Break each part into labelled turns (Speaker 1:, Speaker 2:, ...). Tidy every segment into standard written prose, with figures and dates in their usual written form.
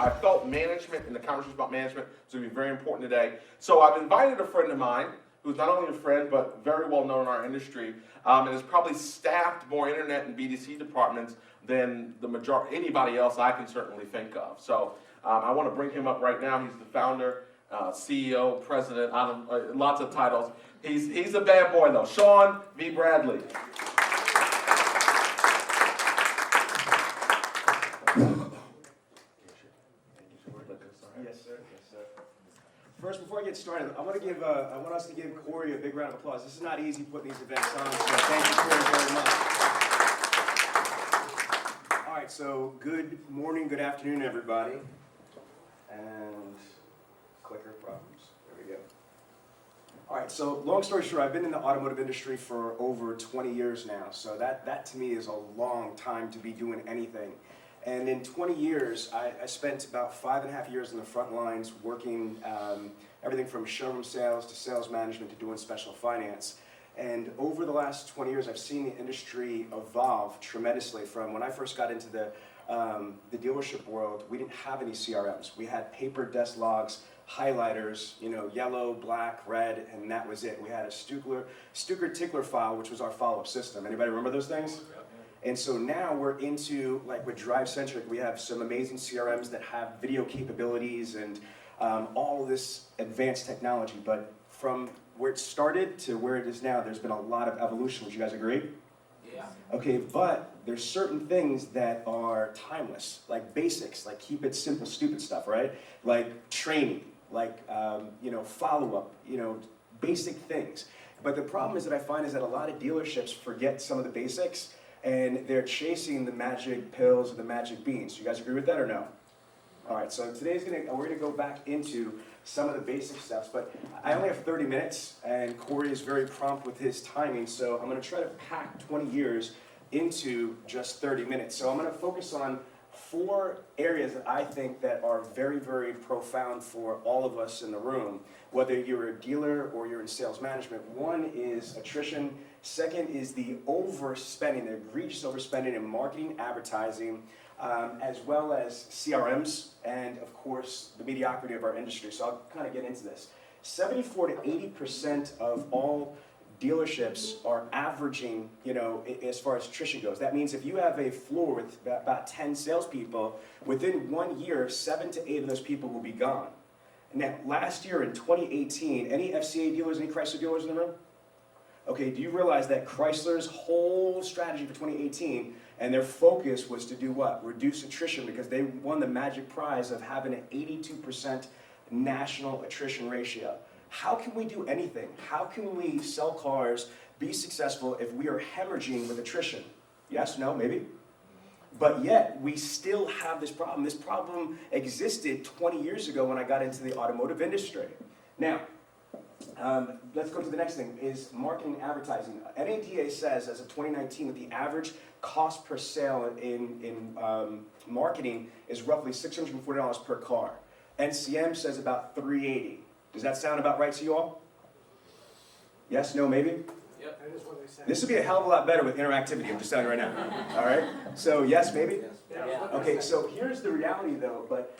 Speaker 1: I felt management and the conversations about management is going to be very important today. So I've invited a friend of mine who's not only a friend but very well known in our industry, and has probably staffed more internet and BDC departments than anybody else I can certainly think of. So I want to bring him up right now. He's the founder, CEO, president, lots of titles. He's a bad boy though. Sean V. Bradley.
Speaker 2: Yes, sir. Yes, sir. First, before I get started, I want us to give Cory a big round of applause. This is not easy putting these events on, so thank you, Cory, very much. All right, so good morning, good afternoon, everybody. And clicker problems. There we go. All right, so long story short, I've been in the automotive industry for over 20 years now, so that to me is a long time to be doing anything. And in 20 years, I spent about 5.5 years in the front lines working everything from showroom sales to sales management to doing special finance. And over the last 20 years, I've seen the industry evolve tremendously. From when I first got into the dealership world, we didn't have any CRMs. We had paper desk logs, highlighters, yellow, black, red, and that was it. We had a Stuker-Tickler file, which was our follow-up system. Anybody remember those things? And so now we're into, like with DriveCentric, we have some amazing CRMs that have video capabilities and all this advanced technology. But from where it started to where it is now, there's been a lot of evolution. Would you guys agree?
Speaker 3: Yeah.
Speaker 2: Okay, but there's certain things that are timeless, like basics, like keep it simple, stupid stuff, right? Like training, like follow-up, basic things. But the problem is that I find is that a lot of dealerships forget some of the basics, and they're chasing the magic pills or the magic beans. You guys agree with that or no? All right, so we're gonna go back into some of the basic stuff, but I only have 30 minutes, and Cory is very prompt with his timing, so I'm gonna try to pack 20 years into just 30 minutes. So I'm gonna focus on 4 areas that I think that are very, very profound for all of us in the room, whether you're a dealer or you're in sales management. One is attrition. Second is the overspending, the egregious overspending in marketing, advertising, as well as CRMs, and of course, the mediocrity of our industry. So I'll kind of get into this. 74 to 80% of all dealerships are averaging, as far as attrition goes. That means if you have a floor with about 10 salespeople, within 1 year, 7 to 8 of those people will be gone. Now, last year in 2018, any FCA dealers, any Chrysler dealers in the room? Okay, do you realize that Chrysler's whole strategy for 2018 and their focus was to do what? Reduce attrition, because they won the magic prize of having an 82% national attrition ratio. How can we do anything? How can we sell cars, be successful if we are hemorrhaging with attrition? Yes, no, maybe? But yet, we still have this problem. This problem existed 20 years ago when I got into the automotive industry. Now, let's go to the next thing, is marketing and advertising. NADA says, as of 2019, that the average cost per sale in marketing is roughly $640 per car. NCM says about $380. Does that sound about right to you all? Yes, no, maybe?
Speaker 3: Yep. That is what they say.
Speaker 2: This would be a hell of a lot better with interactivity, I'm just telling you right now. All right? So yes, maybe?
Speaker 3: Yeah.
Speaker 2: Okay, so here's the reality though, but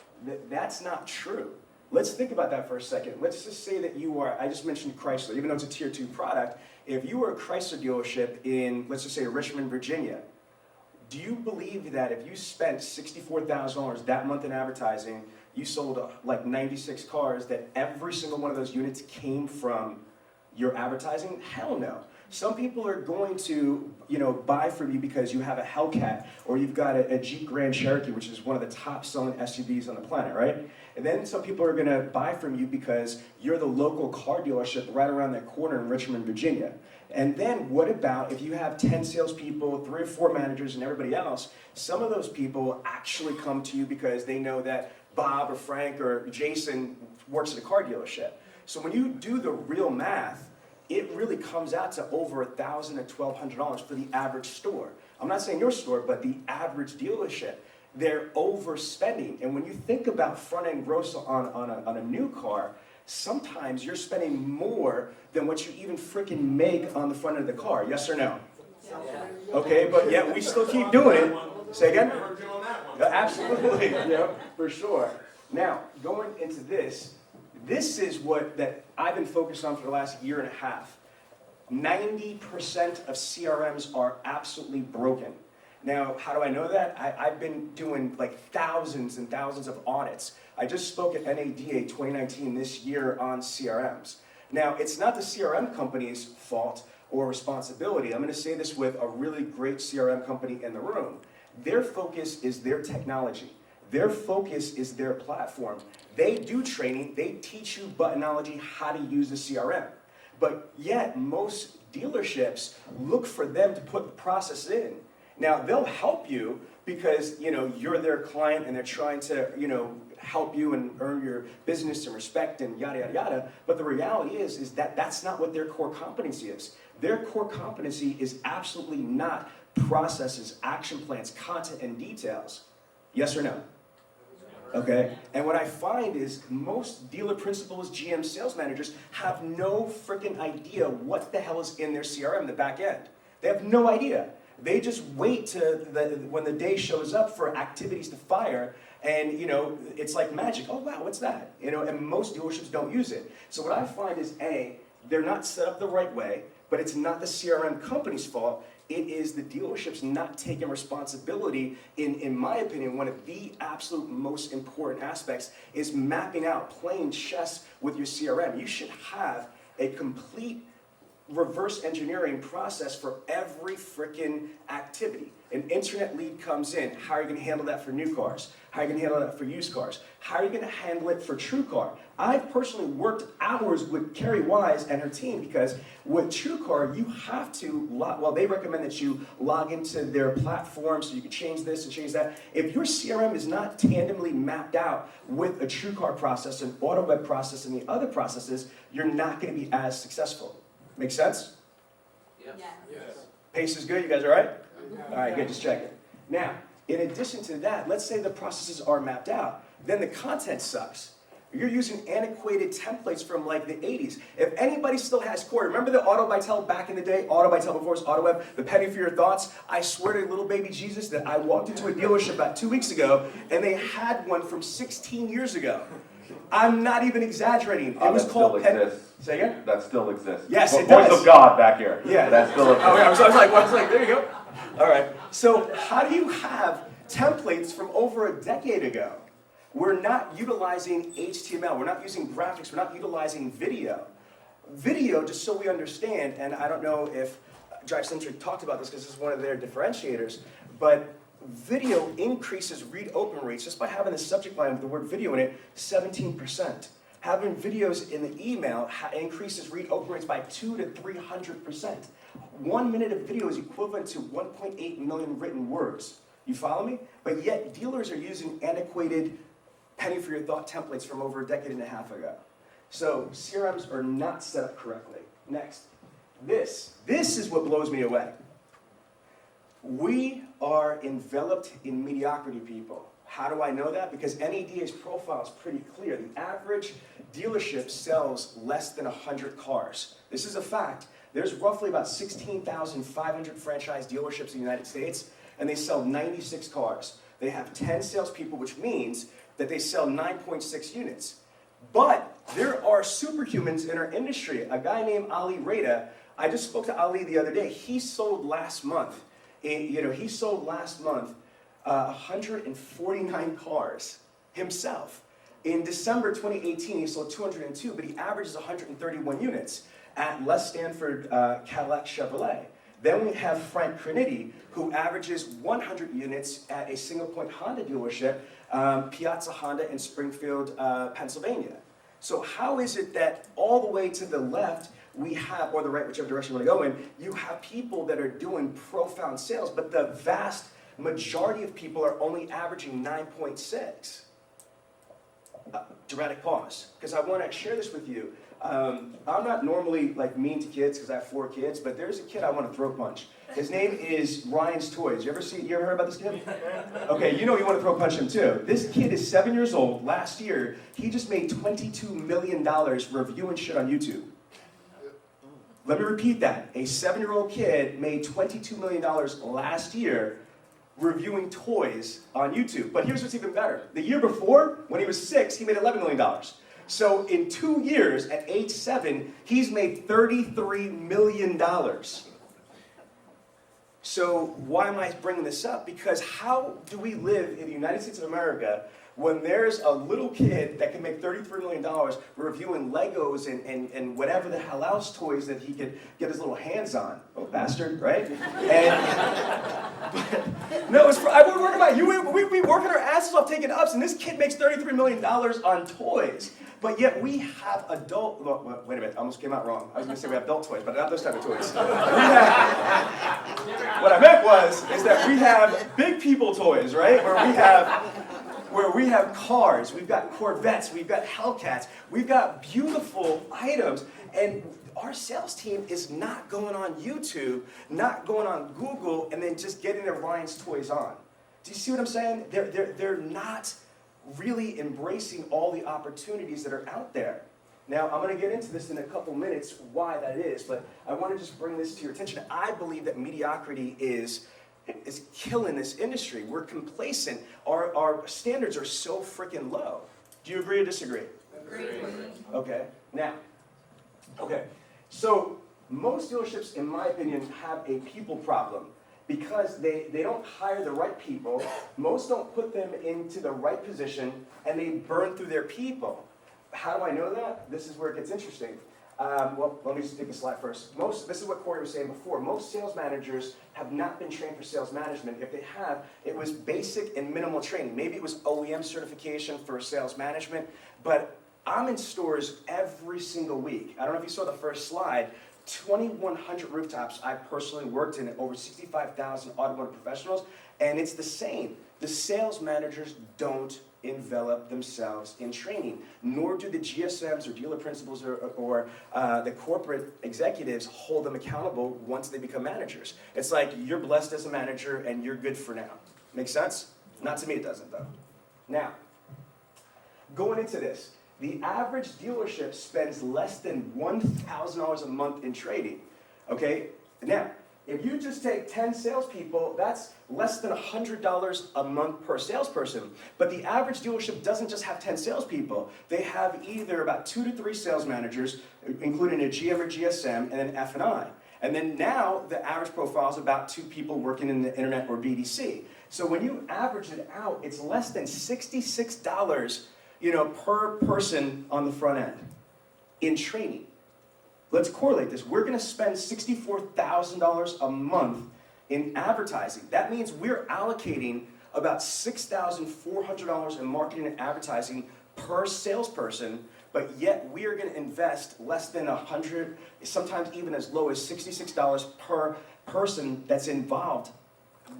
Speaker 2: that's not true. Let's think about that for a second. Let's just say that you are, I just mentioned Chrysler, even though it's a tier 2 product, if you were a Chrysler dealership in, let's just say Richmond, Virginia, do you believe that if you spent $64,000 that month in advertising, you sold like 96 cars, that every single one of those units came from your advertising? Hell no. Some people are going to, buy from you because you have a Hellcat or you've got a Jeep Grand Cherokee, which is one of the top selling SUVs on the planet, right? And then some people are going to buy from you because you're the local car dealership right around that corner in Richmond, Virginia. And then what about if you have 10 salespeople, 3 or 4 managers, and everybody else? Some of those people actually come to you because they know that Bob or Frank or Jason works at a car dealership. So when you do the real math, it really comes out to over $1,000 to $1,200 for the average store. I'm not saying your store, but the average dealership. They're overspending. And when you think about front-end gross on a new car, sometimes you're spending more than what you even freaking make on the front end of the car. Yes or no?
Speaker 3: Yeah.
Speaker 2: Okay, but yet we still keep doing it. Say again? Absolutely, for sure. Now, going into this is what that I've been focused on for the last year and a half. 90% of CRMs are absolutely broken. Now, how do I know that? I've been doing like thousands and thousands of audits. I just spoke at NADA 2019 this year on CRMs. Now, it's not the CRM company's fault or responsibility. I'm going to say this with a really great CRM company in the room. Their focus is their technology. Their focus is their platform. They do training. They teach you buttonology, how to use the CRM. But yet, most dealerships look for them to put the process in. Now, they'll help you because, you're their client and they're trying to, help you and earn your business and respect and yada, yada, yada. But the reality is that that's not what their core competency is. Their core competency is absolutely not processes, action plans, content, and details. Yes or no? Okay, and what I find is most dealer principals, GM sales managers have no freaking idea what the hell is in their CRM, the back end. They have no idea. They just wait to when the day shows up for activities to fire, and it's like magic. Oh wow, what's that? And most dealerships don't use it. So what I find is they're not set up the right way, but it's not the CRM company's fault. It is the dealerships not taking responsibility. In my opinion, one of the absolute most important aspects is mapping out, playing chess with your CRM. You should have a complete reverse engineering process for every freaking activity. An internet lead comes in. How are you going to handle that for new cars? How are you going to handle that for used cars? How are you going to handle it for TrueCar? I've personally worked hours with Carrie Wise and her team because with TrueCar, you have to, they recommend that you log into their platform so you can change this and change that. If your CRM is not tandemly mapped out with a TrueCar process, an AutoWeb process, and the other processes, you're not going to be as successful. Make sense?
Speaker 3: Yes.
Speaker 2: Pace is good? You guys all right? All right, good, just checking. Now, in addition to that, let's say the processes are mapped out. Then the content sucks. You're using antiquated templates from like the 80s. If anybody still has Cory, remember the Auto by Tel back in the day? Auto by Tel before it was AutoWeb, the penny for your thoughts? I swear to little baby Jesus that I walked into a dealership about 2 weeks ago and they had one from 16 years ago. I'm not even exaggerating. It was called Say again?
Speaker 4: That still exists.
Speaker 2: Yes, it
Speaker 4: Voice
Speaker 2: does.
Speaker 4: of God back here.
Speaker 2: Yeah.
Speaker 4: That still exists.
Speaker 2: Oh, yeah, I was like, there you go. All right. So how do you have templates from over a decade ago? We're not utilizing HTML. We're not using graphics. We're not utilizing video. Video, just so we understand, and I don't know if DriveCentric talked about this because this is one of their differentiators, but video increases read-open rates just by having the subject line with the word video in it, 17%. Having videos in the email increases read-open rates by 200 to 300%. 1 minute of video is equivalent to 1.8 million written words. You follow me? But yet dealers are using antiquated penny for your thought templates from over a decade and a half ago. So CRMs are not set up correctly. Next, this is what blows me away. We are enveloped in mediocrity, people. How do I know that? Because NADA's profile is pretty clear. The average dealership sells less than 100 cars. This is a fact. There's roughly about 16,500 franchise dealerships in the United States, and they sell 96 cars. They have 10 salespeople, which means that they sell 9.6 units. But there are superhumans in our industry. A guy named Ali Reda, I just spoke to Ali the other day. He sold last month, 149 cars himself. In December 2018, he sold 202, but he averages 131 units at Les Stanford Cadillac Chevrolet. Then we have Frank Criniti, who averages 100 units at a single-point Honda dealership, Piazza Honda in Springfield, Pennsylvania. So how is it that all the way to the left, we have, or the right, whichever direction you want to go in, you have people that are doing profound sales, but the vast majority of people are only averaging 9.6. Dramatic pause, because I want to share this with you. I'm not normally like mean to kids because I have 4 kids, but there's a kid I want to throat punch. His name is Ryan's Toys. You ever heard about this kid? Okay, you want to throat punch him too. This kid is 7 years old. Last year, he just made $22 million reviewing shit on YouTube. Let me repeat that. A 7-year-old kid made $22 million last year reviewing toys on YouTube. But here's what's even better. The year before, when he was 6, he made $11 million. So in 2 years, at age 7, he's made $33 million. So why am I bringing this up? Because how do we live in the United States of America when there's a little kid that can make $33 million reviewing Legos and whatever the hell else toys that he could get his little hands on? Oh, bastard, right? No, we're working about you. We working our asses off taking ups, and this kid makes $33 million on toys. But yet we have adult, wait a minute, I almost came out wrong. I was going to say we have adult toys, but not those type of toys. What I meant is that we have big people toys, right? Where we have cars, we've got Corvettes, we've got Hellcats, we've got beautiful items, and our sales team is not going on YouTube, not going on Google, and then just getting their Ryan's toys on. Do you see what I'm saying? They're not really embracing all the opportunities that are out there. Now, I'm going to get into this in a couple minutes, why that is, but I want to just bring this to your attention. I believe that mediocrity is killing this industry. We're complacent. Our standards are so freaking low. Do you agree or disagree?
Speaker 3: Agree.
Speaker 2: Okay. Now, so most dealerships, in my opinion, have a people problem because they don't hire the right people, most don't put them into the right position, and they burn through their people. How do I know that? This is where it gets interesting. Well, let me just take a slide first. This is what Cory was saying before. Most sales managers have not been trained for sales management. If they have, it was basic and minimal training. Maybe it was OEM certification for sales management, but I'm in stores every single week. I don't know if you saw the first slide. 2,100 rooftops I personally worked in, over 65,000 automotive professionals, and it's the same. The sales managers don't envelop themselves in training, nor do the GSMs or dealer principals or the corporate executives hold them accountable once they become managers. It's like you're blessed as a manager and you're good for now. Make sense? Not to me it doesn't though. Now, going into this, the average dealership spends less than $1,000 a month in training, okay? Now, if you just take 10 salespeople, that's less than $100 a month per salesperson. But the average dealership doesn't just have 10 salespeople. They have either about 2 to 3 sales managers, including a GM or GSM, and then F&I. And then now, the average profile is about 2 people working in the internet or BDC. So when you average it out, it's less than $66 per person on the front end in training. Let's correlate this. We're going to spend $64,000 a month in advertising. That means we're allocating about $6,400 in marketing and advertising per salesperson, but yet we are going to invest less than $100, sometimes even as low as $66 per person that's involved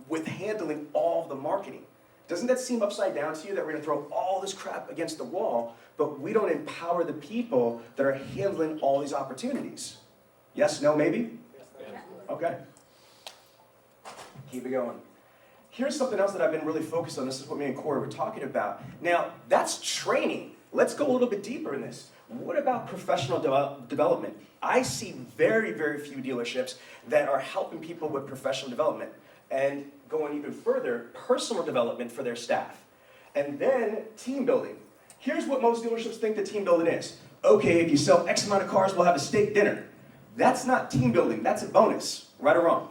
Speaker 2: with handling all the marketing. Doesn't that seem upside down to you that we're going to throw all this crap against the wall, but we don't empower the people that are handling all these opportunities? Yes, no, maybe?
Speaker 3: Yes.
Speaker 2: Okay. Keep it going. Here's something else that I've been really focused on. This is what me and Cory were talking about. Now, that's training. Let's go a little bit deeper in this. What about professional development? I see very, very few dealerships that are helping people with professional development. And going even further, personal development for their staff. And then team building. Here's what most dealerships think that team building is. Okay, if you sell X amount of cars, we'll have a steak dinner. That's not team building, that's a bonus, right or wrong?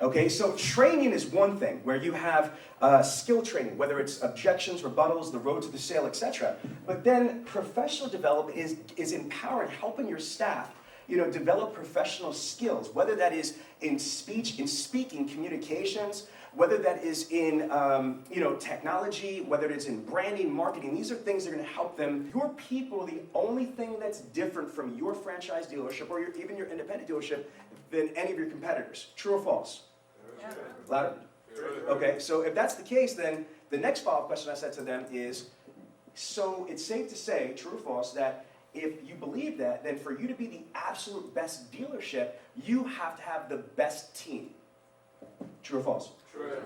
Speaker 2: Okay, so training is one thing, where you have skill training, whether it's objections, rebuttals, the road to the sale, etc. But then professional development is empowering, helping your staff develop professional skills, whether that is in speech, in speaking, communications, whether that is in technology, whether it's in branding, marketing. These are things that are going to help them. Your people are the only thing that's different from your franchise dealership or even your independent dealership than any of your competitors. True or false?
Speaker 3: Yeah.
Speaker 2: Louder. Okay, so if that's the case, then the next follow-up question I said to them is, so it's safe to say, true or false, that if you believe that, then for you to be the absolute best dealership, you have to have the best team. True or false?
Speaker 3: True.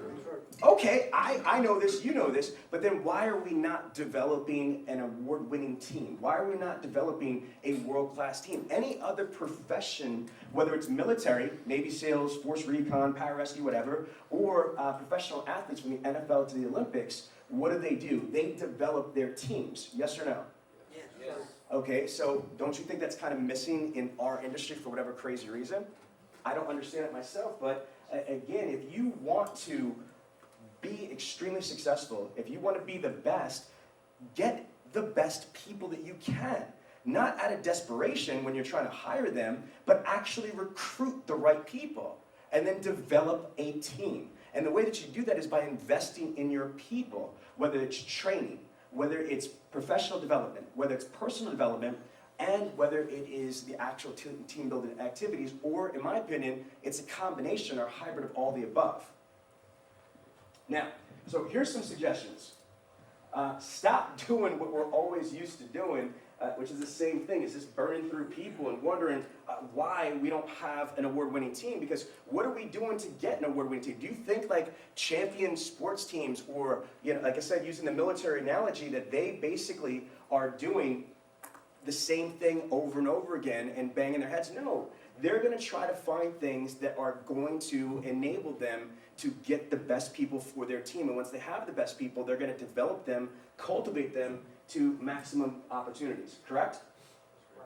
Speaker 2: Okay, I know this, you know this, but then why are we not developing an award-winning team? Why are we not developing a world-class team? Any other profession, whether it's military, Navy SEALs, Force Recon, pararescue, whatever, or professional athletes from the NFL to the Olympics, what do? They develop their teams, yes or no?
Speaker 3: Yes.
Speaker 2: Okay, so don't you think that's kind of missing in our industry for whatever crazy reason? I don't understand it myself, but again, if you want to be extremely successful, if you want to be the best, get the best people that you can. Not out of desperation when you're trying to hire them, but actually recruit the right people and then develop a team. And the way that you do that is by investing in your people, whether it's training, whether it's professional development, whether it's personal development, and whether it is the actual team building activities, or in my opinion, it's a combination or hybrid of all the above. Now, so here's some suggestions. Stop doing what we're always used to doing, which is the same thing, is just burning through people and wondering why we don't have an award-winning team, because what are we doing to get an award-winning team? Do you think like champion sports teams, or like I said, using the military analogy, that they basically are doing the same thing over and over again and banging their heads? No, they're going to try to find things that are going to enable them to get the best people for their team. And once they have the best people, they're going to develop them, cultivate them to maximum opportunities, correct?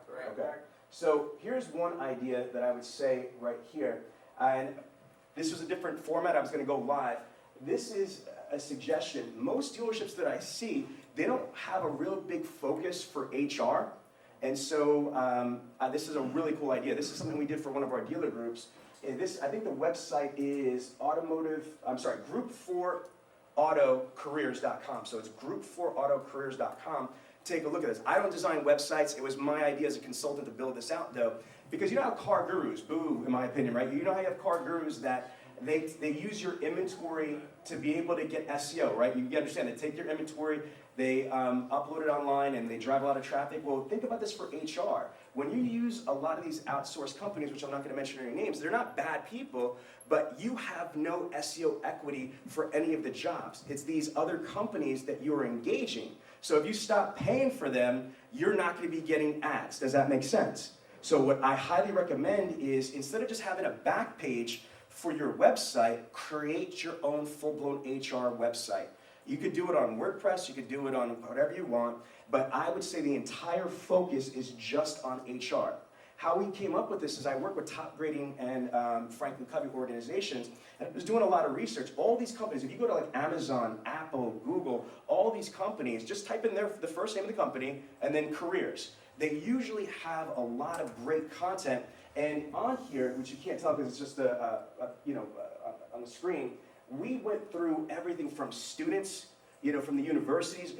Speaker 3: Correct.
Speaker 2: Okay. So here's one idea that I would say right here. And this was a different format. I was going to go live. This is a suggestion. Most dealerships that I see, they don't have a real big focus for HR. And so this is a really cool idea. This is something we did for one of our dealer groups. And I think the website is group4autocareers.com. So it's group4autocareers.com. Take a look at this. I don't design websites. It was my idea as a consultant to build this out, though. Because you know how car gurus, boo, in my opinion, right? You know how you have car gurus that they use your inventory to be able to get SEO, right? You understand, they take your inventory, they upload it online, and they drive a lot of traffic. Well, think about this for HR. When you use a lot of these outsourced companies, which I'm not going to mention any names, they're not bad people, but you have no SEO equity for any of the jobs. It's these other companies that you're engaging. So if you stop paying for them, you're not going to be getting ads. Does that make sense? So what I highly recommend is, instead of just having a back page for your website, create your own full-blown HR website. You could do it on WordPress, you could do it on whatever you want, but I would say the entire focus is just on HR. How we came up with this is I work with top grading and Franklin Covey organizations, and I was doing a lot of research. All these companies, if you go to like Amazon, Apple, Google, all these companies, just type in the first name of the company and then careers. They usually have a lot of great content, and on here, which you can't tell because it's just on the screen, we went through everything from students, from the universities,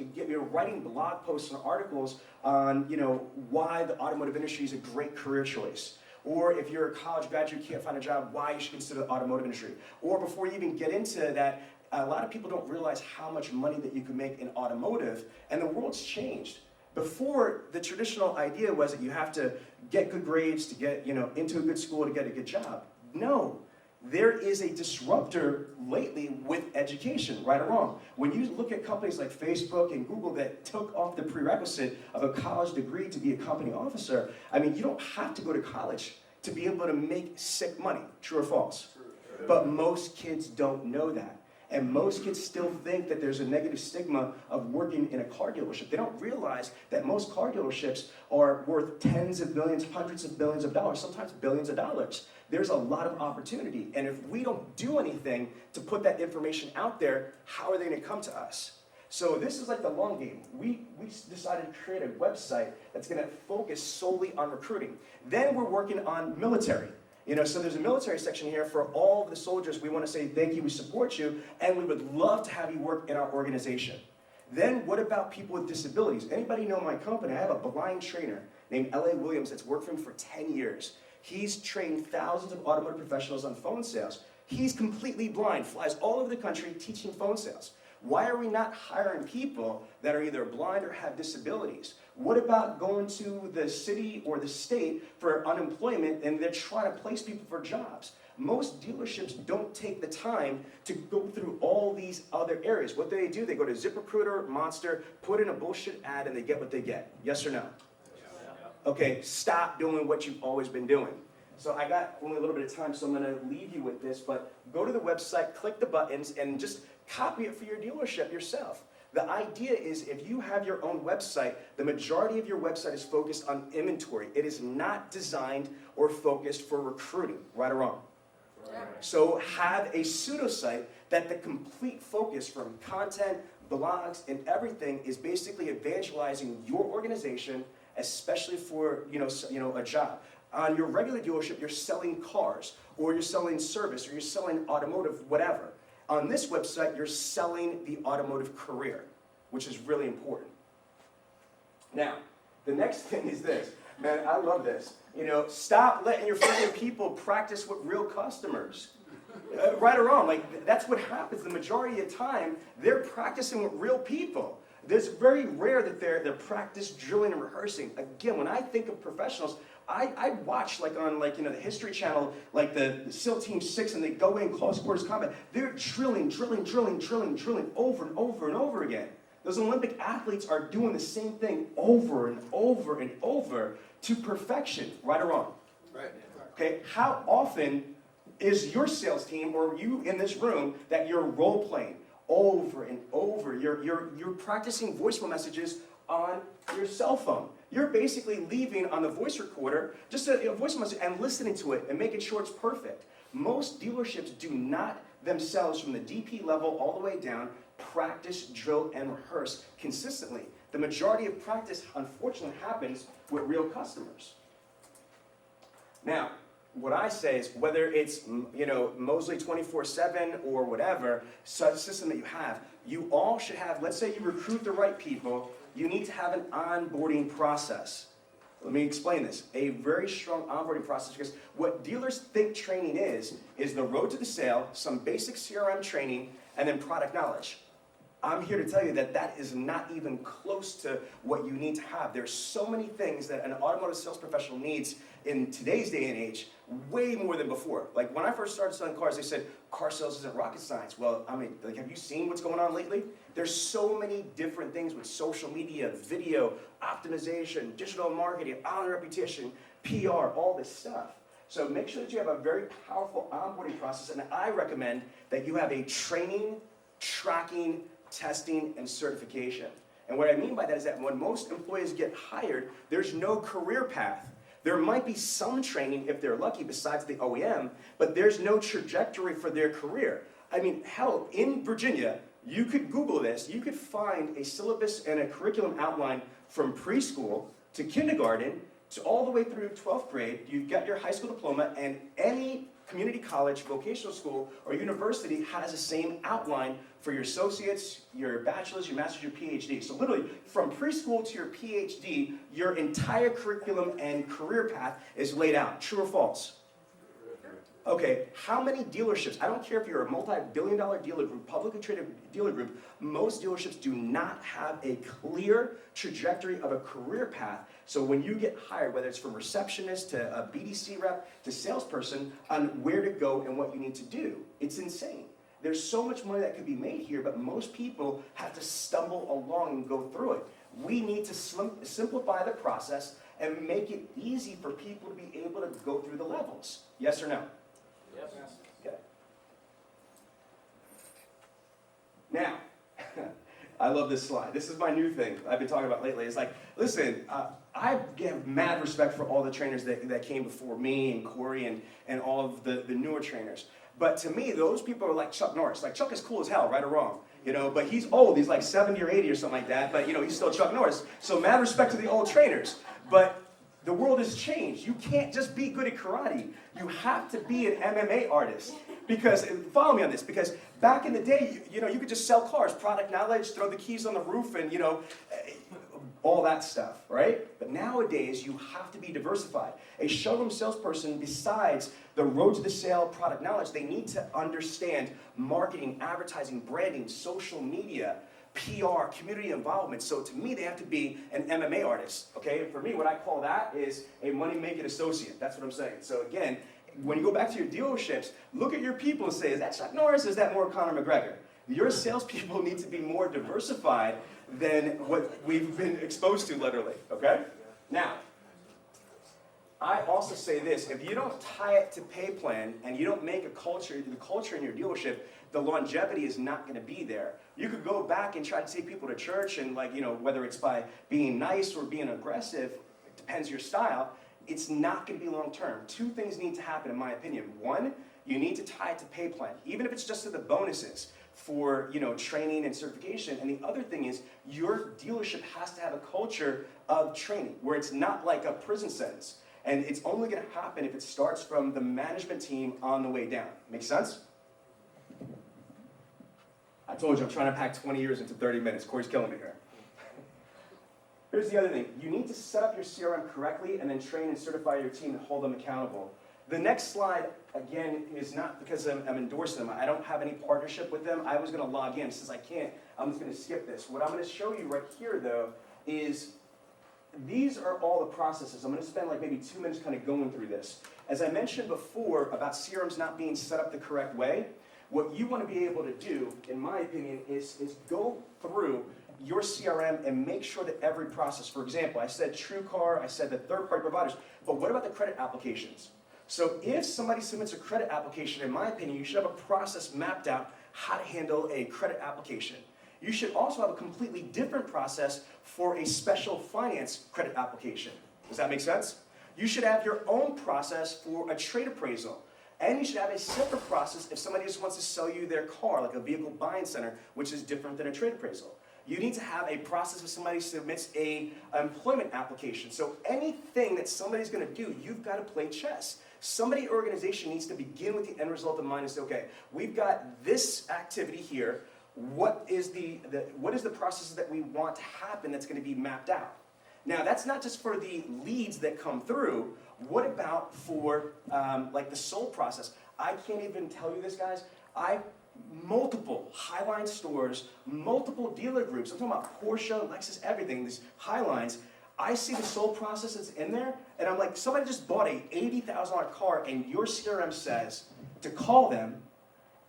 Speaker 2: writing blog posts and articles on, why the automotive industry is a great career choice. Or if you're a college graduate, you can't find a job, why you should consider the automotive industry. Or before you even get into that, a lot of people don't realize how much money that you can make in automotive, and the world's changed. Before, the traditional idea was that you have to get good grades to get, into a good school to get a good job. No. There is a disruptor lately with education, right or wrong. When you look at companies like Facebook and Google that took off the prerequisite of a college degree to be a company officer, you don't have to go to college to be able to make sick money, true or false? True. But most kids don't know that. And most kids still think that there's a negative stigma of working in a car dealership. They don't realize that most car dealerships are worth tens of billions, hundreds of billions of dollars, sometimes billions of dollars. There's a lot of opportunity. And if we don't do anything to put that information out there, how are they going to come to us? So this is like the long game. We decided to create a website that's going to focus solely on recruiting. Then we're working on military. So there's a military section here for all of the soldiers. We want to say thank you, we support you, and we would love to have you work in our organization. Then what about people with disabilities? Anybody know my company? I have a blind trainer named L.A. Williams that's worked for him for 10 years. He's trained thousands of automotive professionals on phone sales. He's completely blind, flies all over the country teaching phone sales. Why are we not hiring people that are either blind or have disabilities? What about going to the city or the state for unemployment and they're trying to place people for jobs? Most dealerships don't take the time to go through all these other areas. What do? They go to ZipRecruiter, Monster, put in a bullshit ad, and they get what they get. Yes or no? Okay, stop doing what you've always been doing. So I got only a little bit of time, so I'm going to leave you with this, but go to the website, click the buttons, and just copy it for your dealership yourself. The idea is if you have your own website, the majority of your website is focused on inventory. It is not designed or focused for recruiting, right or wrong. Right. So have a pseudo site that the complete focus from content, blogs, and everything is basically evangelizing your organization, especially for a job. On your regular dealership, you're selling cars, or you're selling service, or you're selling automotive, whatever. On this website, you're selling the automotive career, which is really important. Now, the next thing is this. Man, I love this. Stop letting your freaking people practice with real customers. Right or wrong, that's what happens. The majority of the time, they're practicing with real people. It's very rare that they're practice drilling and rehearsing. Again, when I think of professionals, I watch on the History Channel, the SEAL Team 6, and they go in close quarters combat. They're drilling over and over and over again. Those Olympic athletes are doing the same thing over and over and over to perfection, right or wrong?
Speaker 3: Right.
Speaker 2: Okay, how often is your sales team or you in this room that you're role playing over and over? You're practicing voicemail messages on your cell phone. You're basically leaving on the voice recorder just a voice message and listening to it and making sure it's perfect. Most dealerships do not themselves from the DP level all the way down practice, drill, and rehearse consistently. The majority of practice, unfortunately, happens with real customers. Now, what I say is whether it's Mosley 24/7 or whatever system that you have, you all should have, let's say you recruit the right people, you need to have an onboarding process. Let me explain this. A very strong onboarding process, because what dealers think training is the road to the sale, some basic CRM training, and then product knowledge. I'm here to tell you that that is not even close to what you need to have. There's so many things that an automotive sales professional needs in today's day and age, way more than before. Like when I first started selling cars, they said, car sales isn't rocket science. Well, have you seen what's going on lately? There's so many different things with social media, video, optimization, digital marketing, online reputation, PR, all this stuff. So make sure that you have a very powerful onboarding process, and I recommend that you have a training, tracking, testing, and certification. And what I mean by that is that when most employees get hired, there's no career path. There might be some training, if they're lucky, besides the OEM, but there's no trajectory for their career. Hell, in Virginia, you could Google this, you could find a syllabus and a curriculum outline from preschool to kindergarten to all the way through 12th grade. You've got your high school diploma, and any community college, vocational school, or university has the same outline for your associates, your bachelor's, your master's, your PhD. So literally, from preschool to your PhD, your entire curriculum and career path is laid out. True or false? Okay, how many dealerships, I don't care if you're a multi-billion-dollar dealer group, publicly traded dealer group, most dealerships do not have a clear trajectory of a career path. So when you get hired, whether it's from receptionist to a BDC rep to salesperson, on where to go and what you need to do. It's insane. There's so much money that could be made here, but most people have to stumble along and go through it. We need to simplify the process and make it easy for people to be able to go through the levels. Yes or no?
Speaker 3: Yes.
Speaker 2: Okay. Now, I love this slide. This is my new thing I've been talking about lately. It's like, listen, I have mad respect for all the trainers that came before me and Cory and all of the newer trainers. But to me, those people are like Chuck Norris. Like, Chuck is cool as hell, right or wrong. But he's old. He's like 70 or 80 or something like that. But, he's still Chuck Norris. So mad respect to the old trainers. But the world has changed. You can't just be good at karate. You have to be an MMA artist. Because, follow me on this, because back in the day, you could just sell cars, product knowledge, throw the keys on the roof, and, all that stuff, right? But nowadays, you have to be diversified. A showroom salesperson, besides the road to the sale, product knowledge, they need to understand marketing, advertising, branding, social media, PR, community involvement. So to me, they have to be an MMA artist, okay? And for me, what I call that is a money-making associate. That's what I'm saying. So again, when you go back to your dealerships, look at your people and say, is that Chuck Norris or is that more Conor McGregor? Your salespeople need to be more diversified than what we've been exposed to literally, okay? Now, I also say this, if you don't tie it to pay plan and you don't make the culture in your dealership, the longevity is not gonna be there. You could go back and try to take people to church and whether it's by being nice or being aggressive, it depends your style, it's not gonna be long term. Two things need to happen in my opinion. One, you need to tie it to pay plan, even if it's just to the bonuses for training and certification. And the other thing is your dealership has to have a culture of training where it's not like a prison sentence. And it's only going to happen if it starts from the management team on the way down. Make sense? I told you I'm trying to pack 20 years into 30 minutes. Corey's killing me here. Here's the other thing. You need to set up your CRM correctly and then train and certify your team and hold them accountable. The next slide, again, is not because I'm endorsing them. I don't have any partnership with them. I was going to log in. Since I can't, I'm just going to skip this. What I'm going to show you right here, though, is these are all the processes. I'm going to spend like maybe 2 minutes kind of going through this. As I mentioned before about CRMs not being set up the correct way, what you want to be able to do, in my opinion, is go through your CRM and make sure that every process, for example, I said TrueCar, I said the third-party providers, but what about the credit applications? So if somebody submits a credit application, in my opinion, you should have a process mapped out how to handle a credit application. You should also have a completely different process for a special finance credit application. Does that make sense? You should have your own process for a trade appraisal. And you should have a separate process if somebody just wants to sell you their car, like a vehicle buying center, which is different than a trade appraisal. You need to have a process if somebody submits an employment application. So anything that somebody's going to do, you've got to play chess. Somebody, organization needs to begin with the end result in mind and say, okay, we've got this activity here. What is the process that we want to happen that's going to be mapped out? Now, that's not just for the leads that come through. What about for like the sold process? I can't even tell you this, guys. Multiple Highline stores, multiple dealer groups. I'm talking about Porsche, Lexus, everything, these Highlines. I see the sold process that's in there, and I'm like, somebody just bought a $80,000 car, and your CRM says to call them,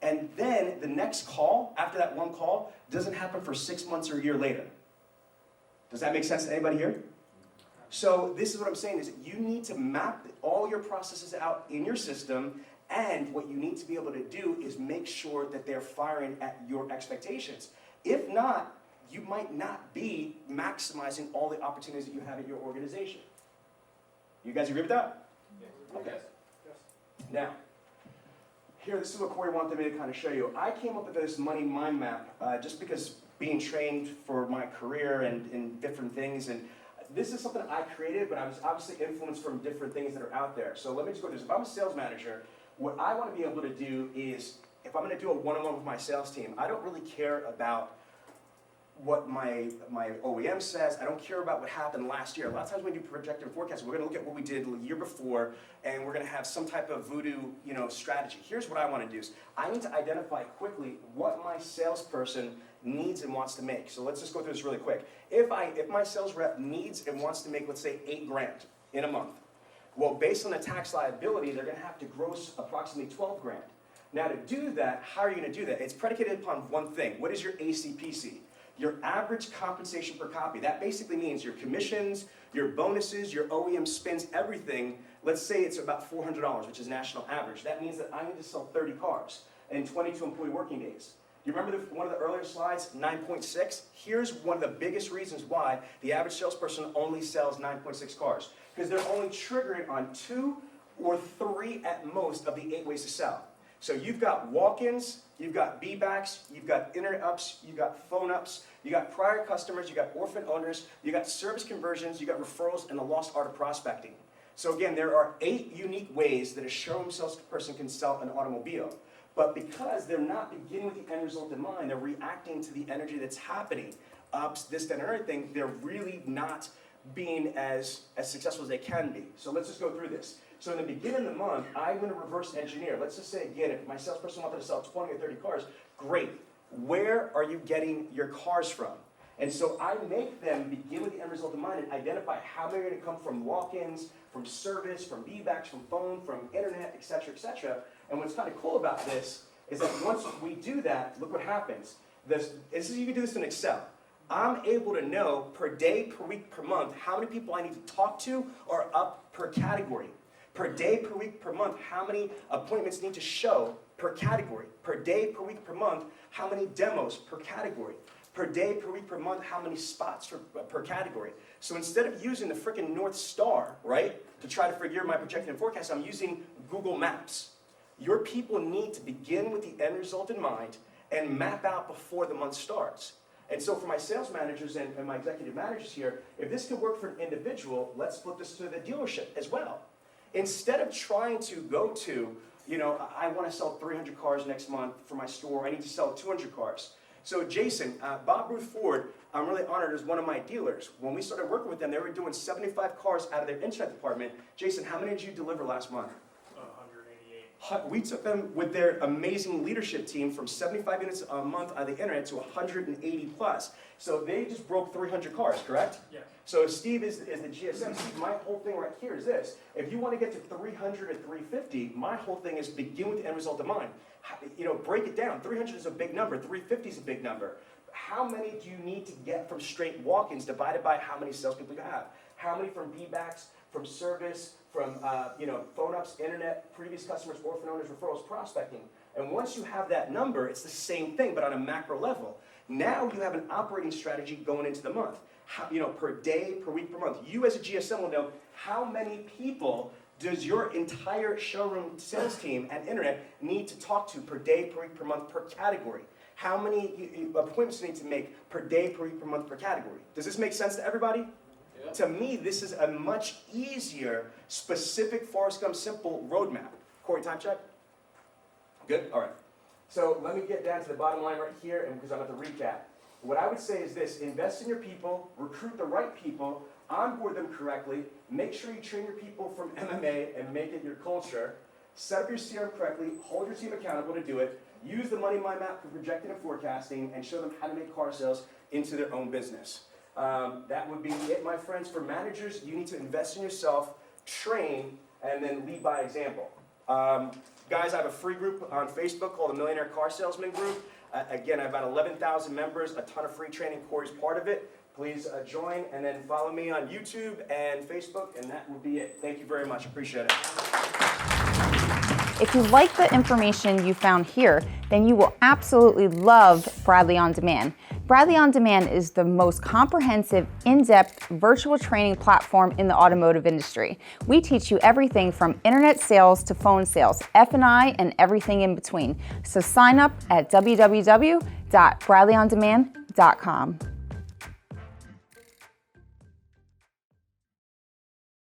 Speaker 2: and then the next call, after that one call, doesn't happen for 6 months or a year later. Does that make sense to anybody here? So this is what I'm saying, is that you need to map all your processes out in your system, and what you need to be able to do is make sure that they're firing at your expectations. If not, you might not be maximizing all the opportunities that you have at your organization. You guys agree with that?
Speaker 3: Yes.
Speaker 2: Okay. Now, here, this is what Corey wanted me to kind of show you. I came up with this money mind map just because being trained for my career and different things, and this is something I created, but I was obviously influenced from different things that are out there. So let me just go through this. If I'm a sales manager, what I want to be able to do is, if I'm going to do a one-on-one with my sales team, I don't really care about what my OEM says. I don't care about what happened last year. A lot of times when we do projected forecasting, we're going to look at what we did the year before, and we're going to have some type of voodoo, strategy. Here's what I want to do is, I need to identify quickly what my salesperson needs and wants to make. So let's just go through this really quick. If my sales rep needs and wants to make, let's say, $8 grand in a month, well, based on the tax liability, they're going to have to gross approximately 12 grand. Now, to do that, how are you going to do that? It's predicated upon one thing. What is your ACPC? Your average compensation per copy. That basically means your commissions, your bonuses, your OEM spends, everything. Let's say it's about $400, which is national average. That means that I need to sell 30 cars in 22 employee working days. You remember one of the earlier slides, 9.6? Here's one of the biggest reasons why the average salesperson only sells 9.6 cars. Because they're only triggering on 2 or 3 at most of the 8 ways to sell. So you've got walk-ins, you've got B-backs, you've got internet ups, you've got phone ups, you got prior customers, you got orphan owners, you got service conversions, you got referrals, and the lost art of prospecting. So again, there are 8 unique ways that a showroom salesperson can sell an automobile. But because they're not beginning with the end result in mind, they're reacting to the energy that's happening, ups, this, that, and everything, they're really not being as successful as they can be. So let's just go through this. So in the beginning of the month, I'm going to reverse engineer. Let's just say, again, if my salesperson wanted to sell 20 or 30 cars, great. Where are you getting your cars from? And so I make them begin with the end result in mind and identify how many are going to come from walk-ins, from service, from feedbacks, from phone, from internet, et cetera, et cetera. And what's kind of cool about this is that once we do that, look what happens. You can do this in Excel. I'm able to know per day, per week, per month, how many people I need to talk to are up per category. Per day, per week, per month, how many appointments need to show per category. Per day, per week, per month, how many demos per category. Per day, per week, per month, how many spots per category. So instead of using the freaking North Star, right, to try to figure my projection and forecast, I'm using Google Maps. Your people need to begin with the end result in mind and map out before the month starts. And so for my sales managers and my executive managers here, if this can work for an individual, let's flip this to the dealership as well. Instead of trying to go to, I want to sell 300 cars next month for my store, I need to sell 200 cars. So Jason, Bob Ruth Ford, I'm really honored as one of my dealers. When we started working with them, they were doing 75 cars out of their internet department. Jason, how many did you deliver last month?
Speaker 4: 188.
Speaker 2: We took them with their amazing leadership team from 75 units a month on the internet to 180 plus. So they just broke 300 cars, correct?
Speaker 4: Yes.
Speaker 2: So if Steve is the GSM, Steve, my whole thing right here is this. If you want to get to 300 or 350, my whole thing is begin with the end result in mind. Break it down. 300 is a big number. 350 is a big number. How many do you need to get from straight walk-ins divided by how many salespeople you have? How many from feedbacks, from service, from phone ups, internet, previous customers, orphan owners, referrals, prospecting? And once you have that number, it's the same thing, but on a macro level. Now you have an operating strategy going into the month. Per day, per week, per month. You as a GSM will know how many people does your entire showroom sales team and internet need to talk to per day, per week, per month, per category. How many appointments do you need to make per day, per week, per month, per category? Does this make sense to everybody? Yeah. To me, this is a much easier, specific, Forrest Gump, simple roadmap. Cory, time check? Good? All right. So let me get down to the bottom line right here, and because I'm at the recap. What I would say is this: invest in your people, recruit the right people, onboard them correctly, make sure you train your people from MMA and make it your culture, set up your CRM correctly, hold your team accountable to do it, use the money mind map for projecting and forecasting, and show them how to make car sales into their own business. That would be it, my friends. For managers, you need to invest in yourself, train, and then lead by example. Guys, I have a free group on Facebook called the Millionaire Car Salesman Group. Again, I have about 11,000 members, a ton of free training. Cory's part of it. Please join, and then follow me on YouTube and Facebook, and that will be it. Thank you very much. Appreciate it.
Speaker 5: If you like the information you found here, then you will absolutely love Bradley On Demand. Bradley On Demand is the most comprehensive, in-depth virtual training platform in the automotive industry. We teach you everything from internet sales to phone sales, F&I, and everything in between. So sign up at www.bradleyondemand.com.